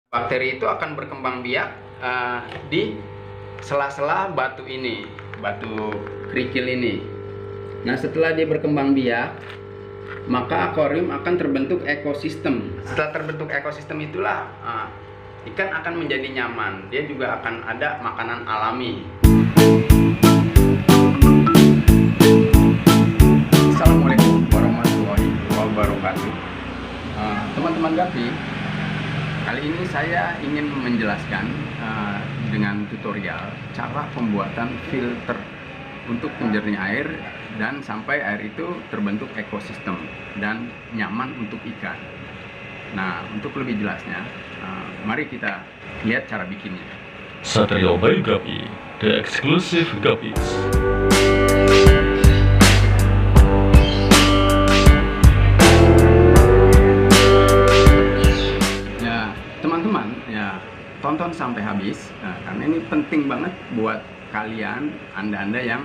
Bakteri itu akan berkembang biak di sela-sela batu ini, batu kerikil ini. Nah, setelah dia berkembang biak, maka akuarium akan terbentuk ekosistem. Setelah terbentuk ekosistem itulah ikan akan menjadi nyaman. Dia juga akan ada makanan alami. Assalamualaikum warahmatullahi wabarakatuh. Teman-teman Gapi, kali ini saya ingin menjelaskan dengan tutorial cara pembuatan filter untuk penjernih air dan sampai air itu terbentuk ekosistem dan nyaman untuk ikan. Nah, untuk lebih jelasnya, mari kita lihat cara bikinnya. Satrio by Gapi, the exclusive Gapis. Ya, teman-teman, ya tonton sampai habis karena ini penting banget buat kalian, anda-anda yang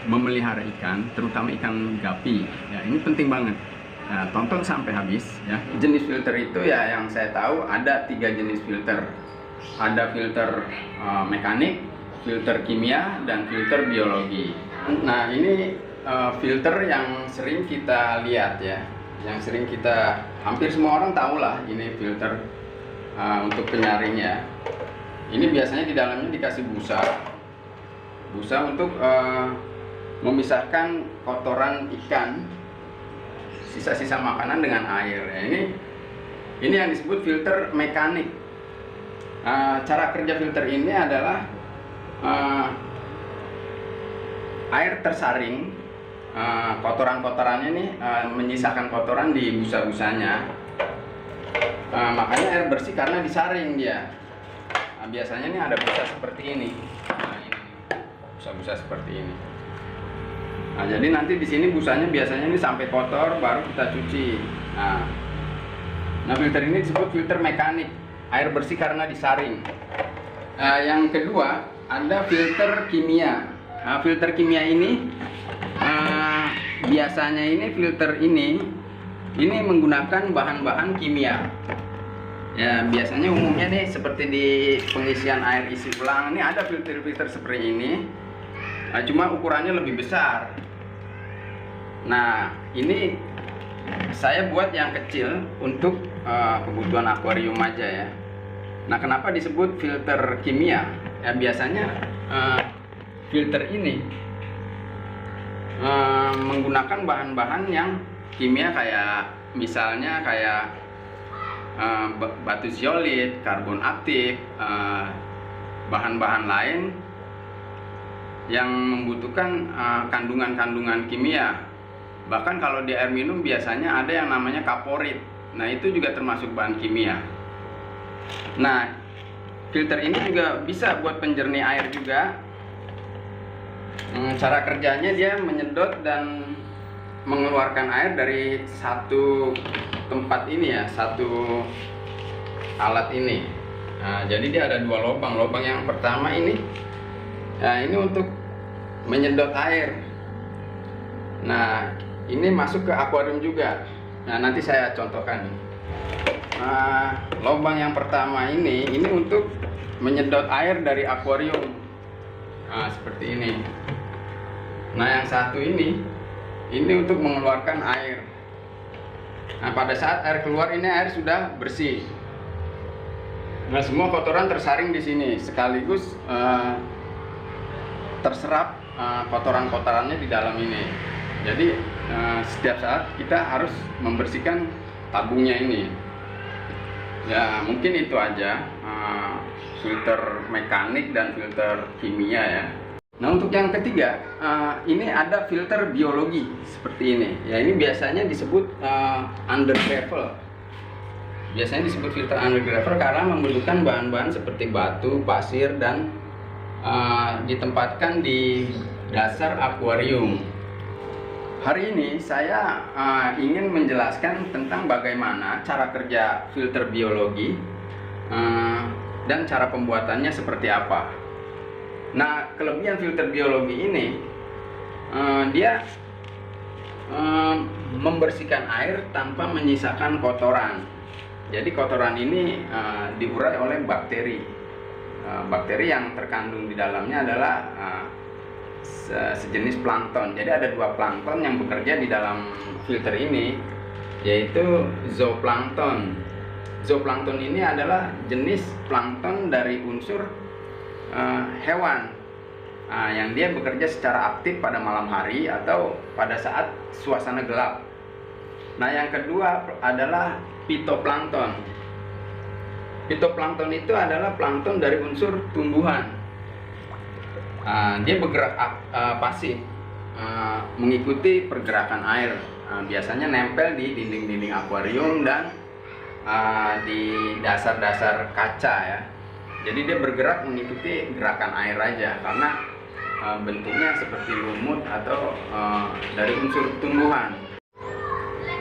memelihara ikan, terutama ikan gapi. Ya, ini penting banget. Nah, tonton sampai habis ya. Jenis filter itu ya yang saya tahu ada 3 jenis filter. Ada filter mekanik, filter kimia, dan filter biologi. Nah, ini filter yang sering kita lihat ya. Yang sering kita, hampir semua orang tahu lah ini filter untuk penyaring ya. Ini biasanya di dalamnya dikasih busa. Busa untuk memisahkan kotoran ikan, sisa-sisa makanan dengan air. Ya, ini yang disebut filter mekanik. Cara kerja filter ini adalah air tersaring, kotoran-kotorannya nih menyisakan kotoran di busa-busanya. Makanya air bersih karena disaring dia. Biasanya nih ada busa seperti ini. Nah, ini busa-busa seperti ini. Nah, jadi nanti di sini busanya biasanya ini sampai kotor baru kita cuci. Nah, filter ini disebut filter mekanik, air bersih karena disaring. Yang kedua ada filter kimia. Nah, filter kimia ini biasanya ini filter ini menggunakan bahan-bahan kimia. Ya, biasanya umumnya nih seperti di pengisian air isi ulang ini ada filter-filter seperti ini. Cuma ukurannya lebih besar. Nah, ini saya buat yang kecil untuk kebutuhan akuarium aja ya. Nah, kenapa disebut filter kimia? Ya, biasanya filter ini menggunakan bahan-bahan yang kimia kayak misalnya kayak batu zeolit, karbon aktif, bahan-bahan lain yang membutuhkan kandungan-kandungan kimia. Bahkan kalau di air minum biasanya ada yang namanya kaporit. Nah, itu juga termasuk bahan kimia. Nah, filter ini juga bisa buat penjernih air juga. Cara kerjanya dia menyedot dan mengeluarkan air dari satu tempat ini ya, satu alat ini. Nah, jadi dia ada 2 lubang. Lubang yang pertama ini, nah ini untuk menyedot air. Nah, ini masuk ke akuarium juga. Nah, nanti saya contohkan. Nah, lubang yang pertama ini untuk menyedot air dari akuarium. Nah, seperti ini. Nah, yang satu ini untuk mengeluarkan air. Nah, pada saat air keluar ini air sudah bersih. Nah, semua kotoran tersaring di sini sekaligus terserap kotoran-kotorannya di dalam ini. Jadi setiap saat kita harus membersihkan tabungnya ini. Ya, mungkin itu aja filter mekanik dan filter kimia ya. Nah, untuk yang ketiga ini ada filter biologi seperti ini. Ya, ini biasanya disebut undergravel. Biasanya disebut filter undergravel karena membutuhkan bahan-bahan seperti batu, pasir, dan ditempatkan di dasar akuarium. Hari ini saya ingin menjelaskan tentang bagaimana cara kerja filter biologi dan cara pembuatannya seperti apa. Nah, kelebihan filter biologi ini dia membersihkan air tanpa menyisakan kotoran. Jadi kotoran ini diurai oleh bakteri. Bakteri yang terkandung di dalamnya adalah sejenis plankton. Jadi ada dua plankton yang bekerja di dalam filter ini, yaitu zooplankton. Zooplankton ini adalah jenis plankton dari unsur hewan yang dia bekerja secara aktif pada malam hari atau pada saat suasana gelap. Nah, yang kedua adalah phytoplankton. Phytoplankton itu adalah plankton dari unsur tumbuhan. Dia bergerak pasif, mengikuti pergerakan air. Biasanya nempel di dinding-dinding akuarium dan di dasar-dasar kaca ya. Jadi dia bergerak mengikuti gerakan air aja, karena bentuknya seperti lumut atau dari unsur tumbuhan.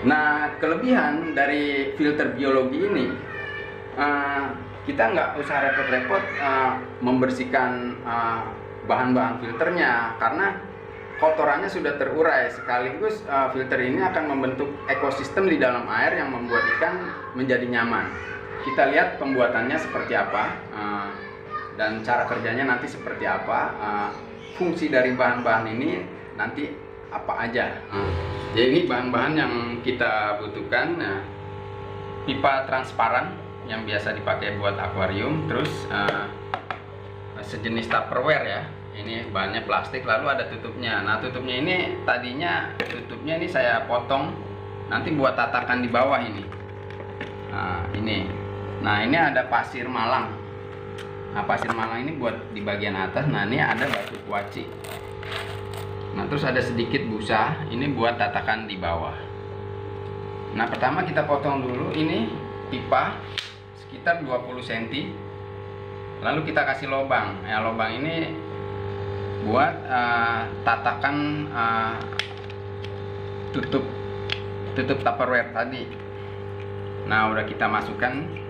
Nah, kelebihan dari filter biologi ini, kita nggak usah repot-repot membersihkan bahan-bahan filternya, karena kotorannya sudah terurai. Sekaligus filter ini akan membentuk ekosistem di dalam air yang membuat ikan menjadi nyaman. Kita lihat pembuatannya seperti apa dan cara kerjanya nanti seperti apa. Fungsi dari bahan-bahan ini nanti apa aja. Jadi ini bahan-bahan yang kita butuhkan. Pipa transparan yang biasa dipakai buat akuarium, terus sejenis tupperware ya. Ini bahannya plastik, lalu ada tutupnya. Nah, tutupnya ini tadinya tutupnya ini saya potong nanti buat tatakan di bawah ini. Nah, ini ada pasir malang. Nah, pasir malang ini buat di bagian atas. Nah, ini ada batu kuaci. Nah, terus ada sedikit busa, ini buat tatakan di bawah. Nah, pertama kita potong dulu ini pipa sekitar 20 cm. Lalu kita kasih lubang. Ya, lubang ini buat tatakan tutup tupperware tadi. Nah, udah kita masukkan.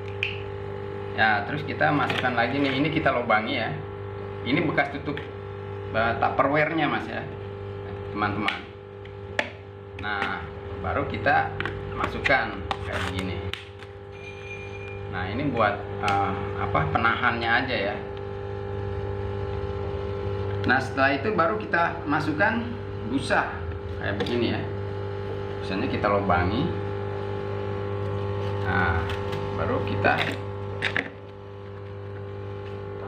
Ya, terus kita masukkan lagi nih. Ini kita lubangi ya. Ini bekas tutup tupperware-nya, Mas ya, teman-teman. Nah, baru kita masukkan kayak begini. Nah, ini buat penahannya aja ya. Nah, setelah itu baru kita masukkan busa kayak begini ya. Busanya kita lubangi. Nah, baru kita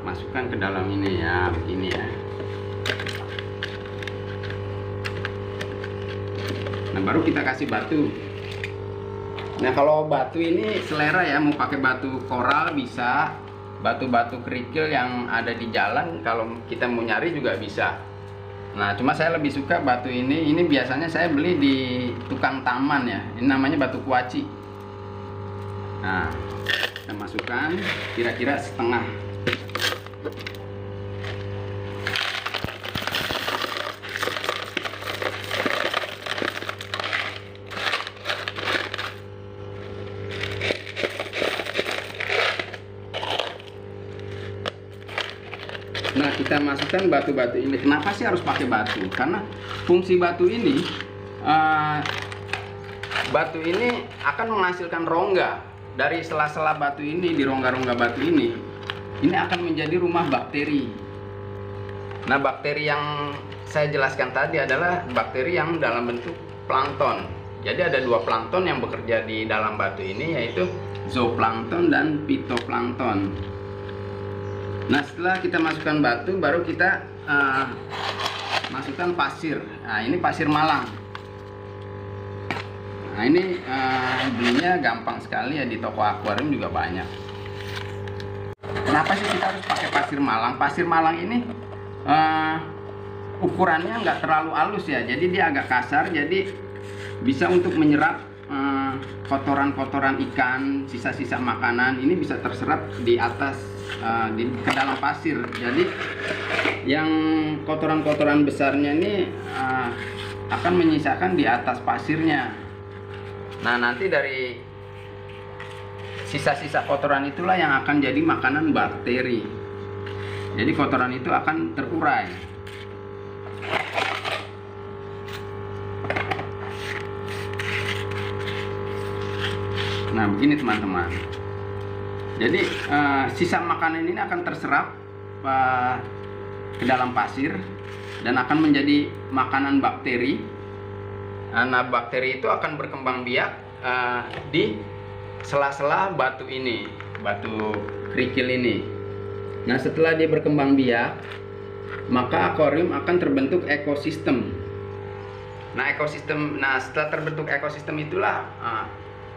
masukkan ke dalam ini ya, begini ya. Nah, baru kita kasih batu. Nah, kalau batu ini selera ya, mau pakai batu koral bisa, batu-batu kerikil yang ada di jalan kalau kita mau nyari juga bisa. Nah, cuma saya lebih suka batu ini. Ini biasanya saya beli di tukang taman ya. Ini namanya batu kuaci. Nah, kita masukkan kira-kira setengah. Nah, kita masukkan batu-batu ini. Kenapa sih harus pakai batu? Karena fungsi batu ini akan menghasilkan rongga. Dari sela-sela batu ini, di rongga-rongga batu ini akan menjadi rumah bakteri. Nah, bakteri yang saya jelaskan tadi adalah bakteri yang dalam bentuk plankton. Jadi ada dua plankton yang bekerja di dalam batu ini, yaitu zooplankton dan phytoplankton. Nah, setelah kita masukkan batu, baru kita masukkan pasir. Nah, ini pasir malang. Nah, ini belinya gampang sekali ya, di toko akuarium juga banyak. Kenapa sih kita harus pakai pasir malang? Pasir malang ini ukurannya nggak terlalu halus ya, jadi dia agak kasar, jadi bisa untuk menyerap kotoran-kotoran ikan, sisa-sisa makanan. Ini bisa terserap di atas, ke dalam pasir. Jadi yang kotoran-kotoran besarnya ini akan menyisakan di atas pasirnya. Nah, nanti dari sisa-sisa kotoran itulah yang akan jadi makanan bakteri. Jadi kotoran itu akan terurai. Nah, begini teman-teman. Jadi sisa makanan ini akan terserap ke dalam pasir dan akan menjadi makanan bakteri. Nah, bakteri itu akan berkembang biak di sela-sela batu ini, batu kerikil ini. Nah, setelah dia berkembang biak, maka akuarium akan terbentuk ekosistem. Nah, setelah terbentuk ekosistem itulah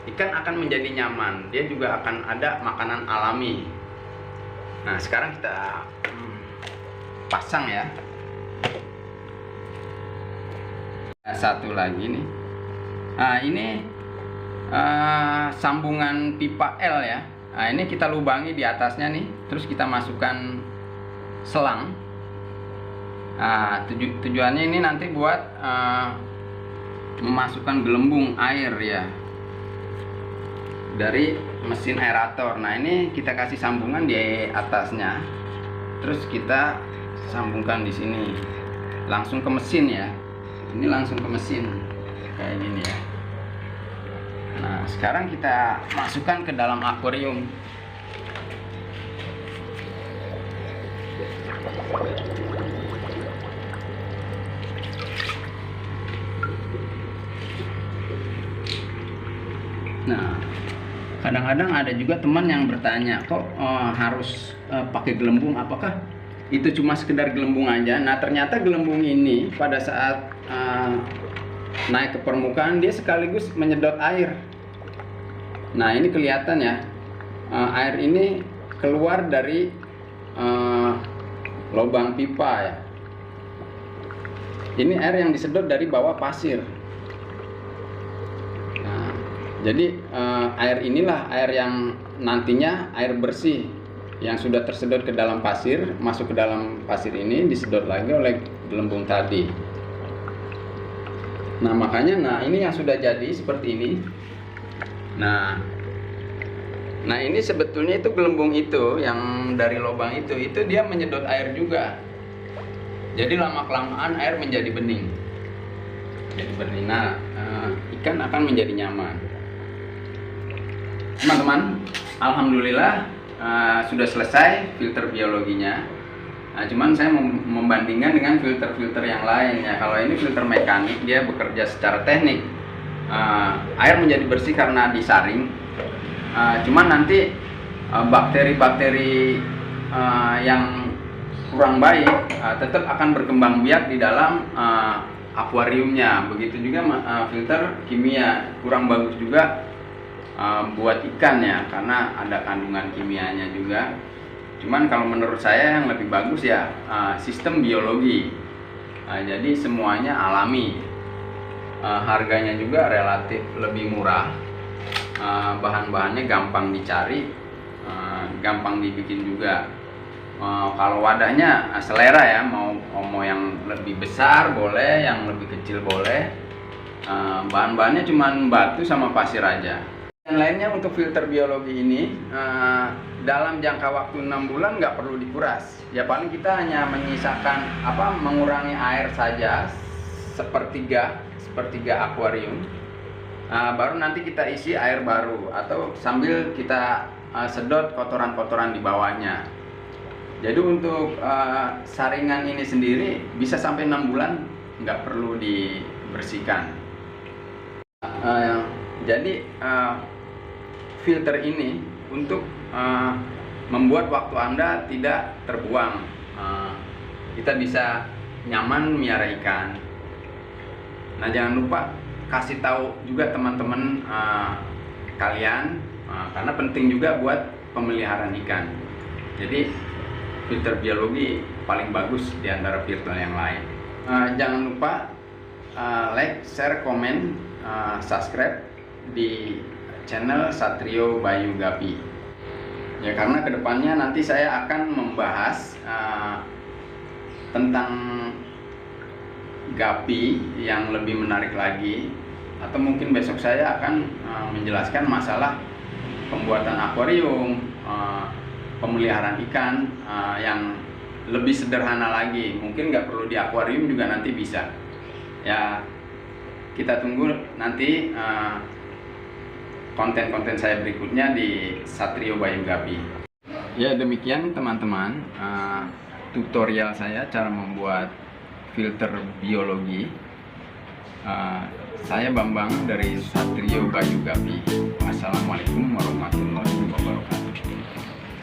ikan akan menjadi nyaman. Dia juga akan ada makanan alami. Nah, sekarang kita pasang ya. Satu lagi nih. Nah, ini sambungan pipa L ya. Nah, ini kita lubangi di atasnya nih. Terus kita masukkan selang. Nah, tujuannya ini nanti buat memasukkan gelembung air ya dari mesin aerator. Nah, ini kita kasih sambungan di atasnya. Terus kita sambungkan di sini. Langsung ke mesin ya. Ini langsung ke mesin kayak gini ya. Nah, sekarang kita masukkan ke dalam akuarium. Nah, kadang-kadang ada juga teman yang bertanya, kok harus pakai gelembung? Apakah itu cuma sekedar gelembung aja? Nah, ternyata gelembung ini pada saat naik ke permukaan dia sekaligus menyedot air. Nah, ini kelihatan ya, air ini keluar dari lubang pipa ya. Ini air yang disedot dari bawah pasir. Nah, jadi air inilah air yang nantinya air bersih yang sudah tersedot ke dalam pasir, masuk ke dalam pasir ini disedot lagi oleh gelembung tadi. Nah, makanya ini yang sudah jadi seperti ini. Nah, ini sebetulnya itu gelembung itu yang dari lubang itu dia menyedot air juga. Jadi lama-kelamaan air menjadi bening. Jadi bening. Nah, ikan akan menjadi nyaman. Teman-teman, alhamdulillah sudah selesai filter biologinya. Nah, cuman saya membandingkan dengan filter-filter yang lain ya. Kalau ini filter mekanik, dia bekerja secara teknik. Air menjadi bersih karena disaring. Cuman nanti bakteri-bakteri yang kurang baik tetap akan berkembang biak di dalam akuariumnya. Begitu juga filter kimia kurang bagus juga buat ikan ya, karena ada kandungan kimianya juga. Cuman kalau menurut saya yang lebih bagus ya sistem biologi. Jadi semuanya alami. Harganya juga relatif lebih murah. Bahan-bahannya gampang dicari, gampang dibikin juga. Kalau wadahnya selera ya, mau yang lebih besar boleh, yang lebih kecil boleh. Bahan-bahannya cuman batu sama pasir aja. Yang lainnya untuk filter biologi ini dalam jangka waktu 6 bulan nggak perlu dikuras. Ya paling kita hanya menyisakan mengurangi air saja sepertiga akuarium. Baru nanti kita isi air baru atau sambil kita sedot kotoran-kotoran di bawahnya. Jadi untuk saringan ini sendiri bisa sampai 6 bulan nggak perlu dibersihkan. Jadi filter ini untuk membuat waktu Anda tidak terbuang. Kita bisa nyaman miara ikan. Nah, jangan lupa kasih tahu juga teman-teman kalian karena penting juga buat pemeliharaan ikan. Jadi filter biologi paling bagus di antara filter yang lain. Jangan lupa like, share, komen, subscribe di channel Satrio Bayu Gapi. Ya, karena kedepannya nanti saya akan membahas tentang gapi yang lebih menarik lagi, atau mungkin besok saya akan menjelaskan masalah pembuatan akuarium, pemeliharaan ikan yang lebih sederhana lagi. Mungkin nggak perlu di akuarium juga nanti bisa. Ya, kita tunggu nanti konten-konten saya berikutnya di Satrio Bayu Gapi. Ya, demikian teman-teman tutorial saya cara membuat filter biologi. Saya Bambang dari Satrio Bayu Gapi. Wassalamualaikum warahmatullahi wabarakatuh.